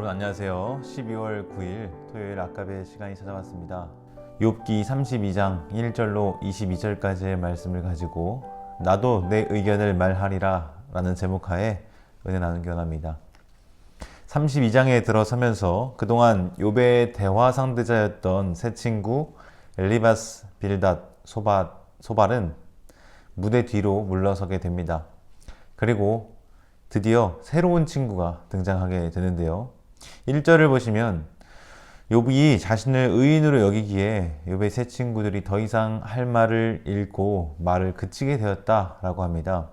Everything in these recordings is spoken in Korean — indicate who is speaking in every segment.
Speaker 1: 여러분 안녕하세요. 12월 9일 토요일 아까베 시간이 찾아왔습니다. 욥기 32장 1절로 22절까지의 말씀을 가지고 나도 내 의견을 말하리라 라는 제목하에 은혜 나누기 원합니다. 32장에 들어서면서 그동안 욥의 대화 상대자였던 세 친구 엘리바스, 빌닷, 소발은 무대 뒤로 물러서게 됩니다. 그리고 드디어 새로운 친구가 등장하게 되는데요. 1절을 보시면 욥이 자신을 의인으로 여기기에 욥의 세 친구들이 더 이상 할 말을 잃고 말을 그치게 되었다라고 합니다.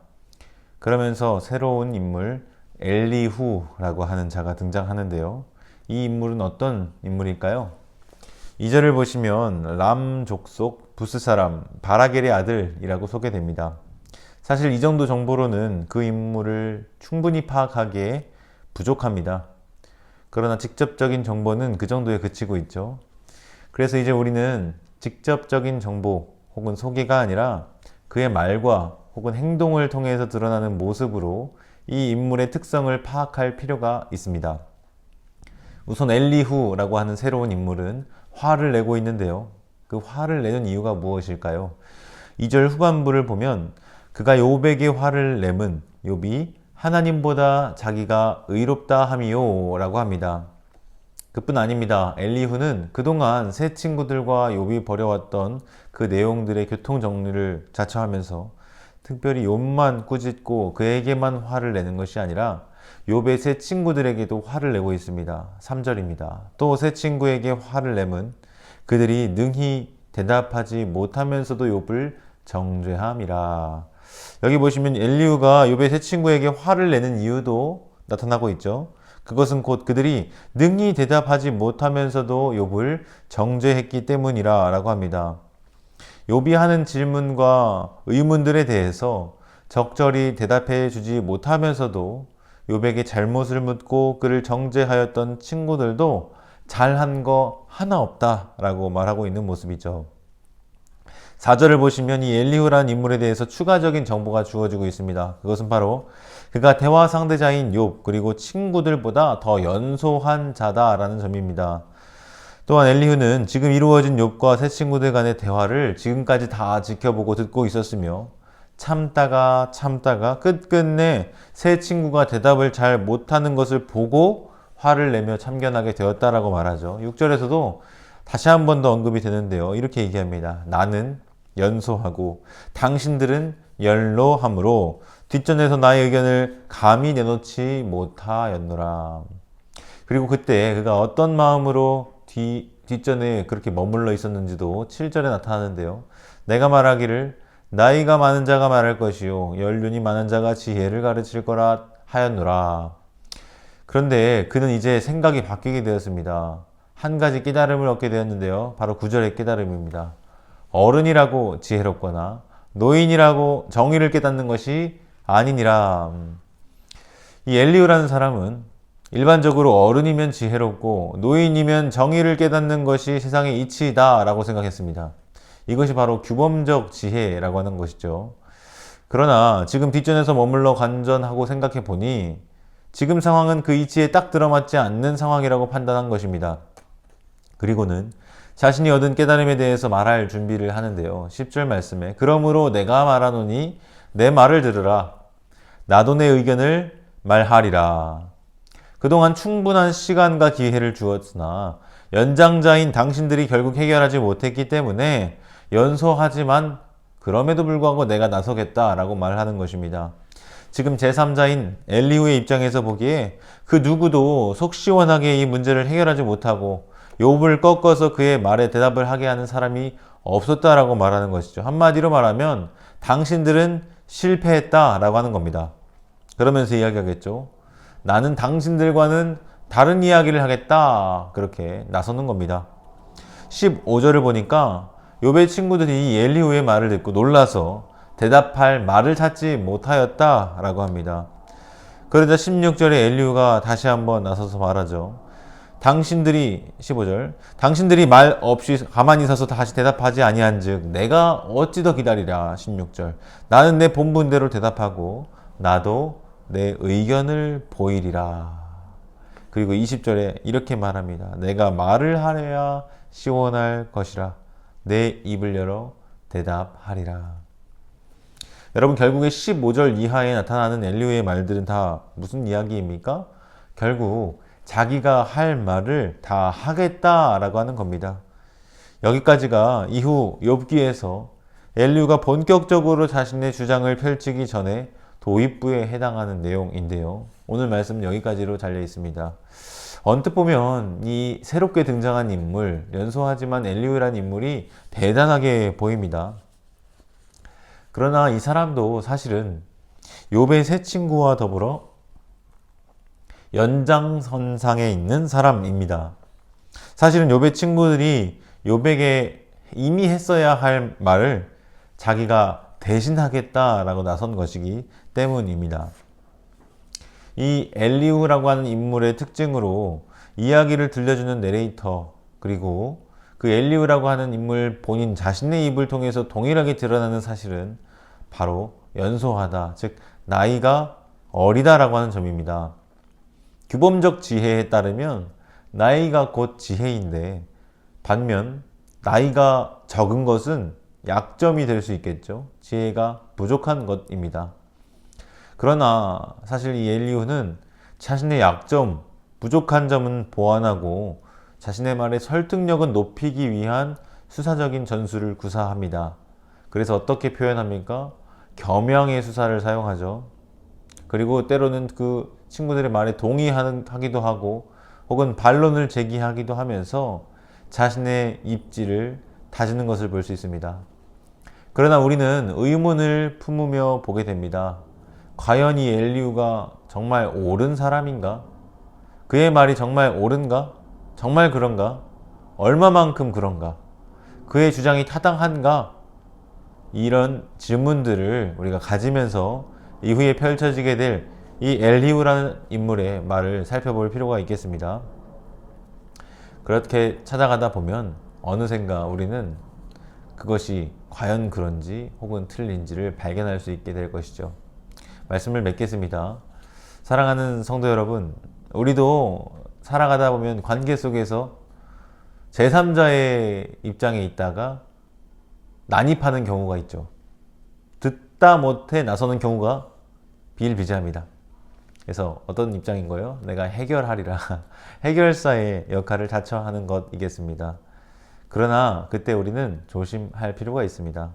Speaker 1: 그러면서 새로운 인물 엘리후라고 하는 자가 등장하는데요. 이 인물은 어떤 인물일까요? 2절을 보시면 람 족속 부스 사람 바라겔의 아들이라고 소개됩니다. 사실 이 정도 정보로는 그 인물을 충분히 파악하기에 부족합니다. 그러나 직접적인 정보는 그 정도에 그치고 있죠. 그래서 이제 우리는 직접적인 정보 혹은 소개가 아니라 그의 말과 혹은 행동을 통해서 드러나는 모습으로 이 인물의 특성을 파악할 필요가 있습니다. 우선 엘리후라고 하는 새로운 인물은 화를 내고 있는데요. 그 화를 내는 이유가 무엇일까요? 2절 후반부를 보면 그가 욥에게 화를 내면 욥이 하나님보다 자기가 의롭다 함이요 라고 합니다. 그뿐 아닙니다. 엘리후는 그동안 세 친구들과 욥이 벌여왔던 그 내용들의 교통정리를 자처하면서 특별히 욥만 꾸짖고 그에게만 화를 내는 것이 아니라 욥의 세 친구들에게도 화를 내고 있습니다. 3절입니다. 또 세 친구에게 화를 내면 그들이 능히 대답하지 못하면서도 욥을 정죄함이라. 여기 보시면 엘리후가 욥의 세 친구에게 화를 내는 이유도 나타나고 있죠. 그것은 곧 그들이 능히 대답하지 못하면서도 욥을 정죄했기 때문이라 라고 합니다. 욥이 하는 질문과 의문들에 대해서 적절히 대답해 주지 못하면서도 욥에게 잘못을 묻고 그를 정죄하였던 친구들도 잘한 거 하나 없다 라고 말하고 있는 모습이죠. 4절을 보시면 이 엘리후라는 인물에 대해서 추가적인 정보가 주어지고 있습니다. 그것은 바로 그가 대화 상대자인 욥 그리고 친구들보다 더 연소한 자다라는 점입니다. 또한 엘리후는 지금 이루어진 욥과 세 친구들 간의 대화를 지금까지 다 지켜보고 듣고 있었으며 참다가 끝끝내 세 친구가 대답을 잘 못하는 것을 보고 화를 내며 참견하게 되었다라고 말하죠. 6절에서도 다시 한 번 더 언급이 되는데요. 이렇게 얘기합니다. 나는 연소하고 당신들은 연로함으로 뒷전에서 나의 의견을 감히 내놓지 못하였노라. 그리고 그때 그가 어떤 마음으로 뒷전에 그렇게 머물러 있었는지도 7절에 나타나는데요. 내가 말하기를 나이가 많은 자가 말할 것이요 연륜이 많은 자가 지혜를 가르칠 거라 하였노라. 그런데 그는 이제 생각이 바뀌게 되었습니다. 한 가지 깨달음을 얻게 되었는데요. 바로 9절의 깨달음입니다. 어른이라고 지혜롭거나 노인이라고 정의를 깨닫는 것이 아니니라. 이 엘리후라는 사람은 일반적으로 어른이면 지혜롭고 노인이면 정의를 깨닫는 것이 세상의 이치이다 라고 생각했습니다. 이것이 바로 규범적 지혜라고 하는 것이죠. 그러나 지금 뒷전에서 머물러 관전하고 생각해 보니 지금 상황은 그 이치에 딱 들어맞지 않는 상황이라고 판단한 것입니다. 그리고는 자신이 얻은 깨달음에 대해서 말할 준비를 하는데요. 10절 말씀에 그러므로 내가 말하노니 내 말을 들으라. 나도 내 의견을 말하리라. 그동안 충분한 시간과 기회를 주었으나 연장자인 당신들이 결국 해결하지 못했기 때문에 연소하지만 그럼에도 불구하고 내가 나서겠다라고 말하는 것입니다. 지금 제3자인 엘리후의 입장에서 보기에 그 누구도 속 시원하게 이 문제를 해결하지 못하고 욥을 꺾어서 그의 말에 대답을 하게 하는 사람이 없었다라고 말하는 것이죠. 한마디로 말하면 당신들은 실패했다라고 하는 겁니다. 그러면서 이야기하겠죠. 나는 당신들과는 다른 이야기를 하겠다. 그렇게 나서는 겁니다. 15절을 보니까 욥의 친구들이 이 엘리후의 말을 듣고 놀라서 대답할 말을 찾지 못하였다라고 합니다. 그러자 16절에 엘리후가 다시 한번 나서서 말하죠. 15절 당신들이 말 없이 가만히 서서 다시 대답하지 아니한즉 내가 어찌 더 기다리랴. 16절 나는 내 본분대로 대답하고 나도 내 의견을 보이리라. 그리고 20절에 이렇게 말합니다. 내가 말을 하려야 시원할 것이라 내 입을 열어 대답하리라. 여러분, 결국에 15절 이하에 나타나는 엘리후의 말들은 다 무슨 이야기입니까? 결국 자기가 할 말을 다 하겠다라고 하는 겁니다. 여기까지가 이후 욥기에서 엘리후가 본격적으로 자신의 주장을 펼치기 전에 도입부에 해당하는 내용인데요. 오늘 말씀은 여기까지로 잘려 있습니다. 언뜻 보면 이 새롭게 등장한 인물, 연소하지만 엘리후라는 인물이 대단하게 보입니다. 그러나 이 사람도 사실은 욥의 세 친구와 더불어 연장선상에 있는 사람입니다. 사실은 욥의 친구들이 욥에게 이미 했어야 할 말을 자기가 대신하겠다라고 나선 것이기 때문입니다. 이 엘리후라고 하는 인물의 특징으로 이야기를 들려주는 내레이터, 그리고 그 엘리후라고 하는 인물 본인 자신의 입을 통해서 동일하게 드러나는 사실은 바로 연소하다, 즉 나이가 어리다라고 하는 점입니다. 규범적 지혜에 따르면 나이가 곧 지혜인데, 반면 나이가 적은 것은 약점이 될 수 있겠죠. 지혜가 부족한 것입니다. 그러나 사실 이 엘리후는 자신의 약점, 부족한 점은 보완하고 자신의 말의 설득력은 높이기 위한 수사적인 전술을 구사합니다. 그래서 어떻게 표현합니까? 겸양의 수사를 사용하죠. 그리고 때로는 그 친구들의 말에 동의하기도 하고 혹은 반론을 제기하기도 하면서 자신의 입지를 다지는 것을 볼 수 있습니다. 그러나 우리는 의문을 품으며 보게 됩니다. 과연 이 엘리후가 정말 옳은 사람인가? 그의 말이 정말 옳은가? 정말 그런가? 얼마만큼 그런가? 그의 주장이 타당한가? 이런 질문들을 우리가 가지면서 이후에 펼쳐지게 될 이 엘리후라는 인물의 말을 살펴볼 필요가 있겠습니다. 그렇게 찾아가다 보면 어느샌가 우리는 그것이 과연 그런지 혹은 틀린지를 발견할 수 있게 될 것이죠. 말씀을 맺겠습니다. 사랑하는 성도 여러분, 우리도 살아가다 보면 관계 속에서 제3자의 입장에 있다가 난입하는 경우가 있죠. 듣다 못해 나서는 경우가 비일비재합니다. 그래서 어떤 입장인 거예요? 내가 해결하리라. 해결사의 역할을 자처하는 것이겠습니다. 그러나 그때 우리는 조심할 필요가 있습니다.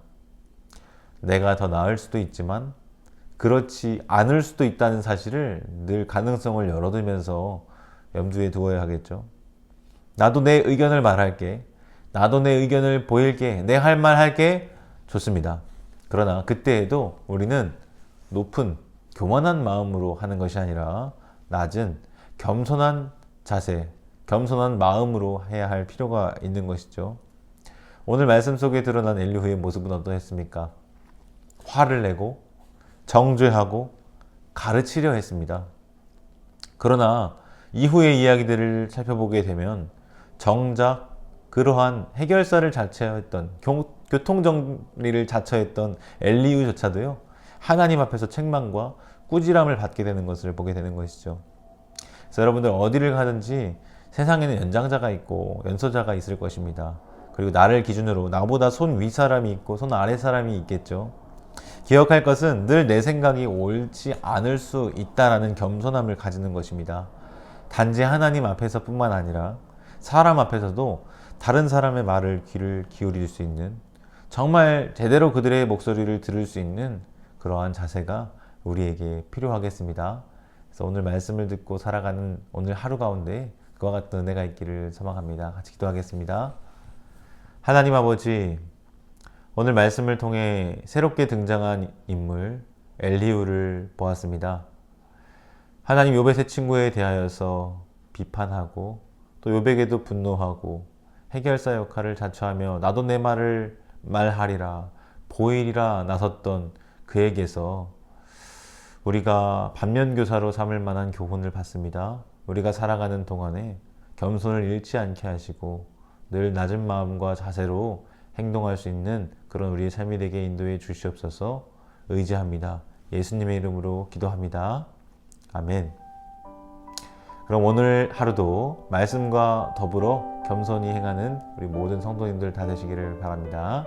Speaker 1: 내가 더 나을 수도 있지만 그렇지 않을 수도 있다는 사실을 늘 가능성을 열어두면서 염두에 두어야 하겠죠. 나도 내 의견을 말할게. 나도 내 의견을 보일게. 내 할 말 할게. 좋습니다. 그러나 그때에도 우리는 높은 교만한 마음으로 하는 것이 아니라 낮은 겸손한 자세, 겸손한 마음으로 해야 할 필요가 있는 것이죠. 오늘 말씀 속에 드러난 엘리후의 모습은 어떠했습니까? 화를 내고 정죄하고 가르치려 했습니다. 그러나 이후의 이야기들을 살펴보게 되면 정작 그러한 해결사를 자처했던, 교통정리를 자처했던 엘리후조차도요, 하나님 앞에서 책망과 꾸지람을 받게 되는 것을 보게 되는 것이죠. 그래서 여러분들 어디를 가든지 세상에는 연장자가 있고 연소자가 있을 것입니다. 그리고 나를 기준으로 나보다 손 위 사람이 있고 손 아래 사람이 있겠죠. 기억할 것은 늘 내 생각이 옳지 않을 수 있다라는 겸손함을 가지는 것입니다. 단지 하나님 앞에서 뿐만 아니라 사람 앞에서도 다른 사람의 말을 귀를 기울일 수 있는, 정말 제대로 그들의 목소리를 들을 수 있는 그러한 자세가 우리에게 필요하겠습니다. 그래서 오늘 말씀을 듣고 살아가는 오늘 하루 가운데 그와 같은 은혜가 있기를 소망합니다. 같이 기도하겠습니다. 하나님 아버지, 오늘 말씀을 통해 새롭게 등장한 인물 엘리후를 보았습니다. 하나님, 욥의 세 친구에 대하여서 비판하고 또 욥에게도 분노하고 해결사 역할을 자처하며 나도 내 말을 말하리라 보이리라 나섰던 그에게서 우리가 반면교사로 삼을 만한 교훈을 받습니다. 우리가 살아가는 동안에 겸손을 잃지 않게 하시고 늘 낮은 마음과 자세로 행동할 수 있는 그런 우리의 삶이 되게 인도해 주시옵소서. 의지합니다. 예수님의 이름으로 기도합니다. 아멘. 그럼 오늘 하루도 말씀과 더불어 겸손히 행하는 우리 모든 성도님들 다 되시기를 바랍니다.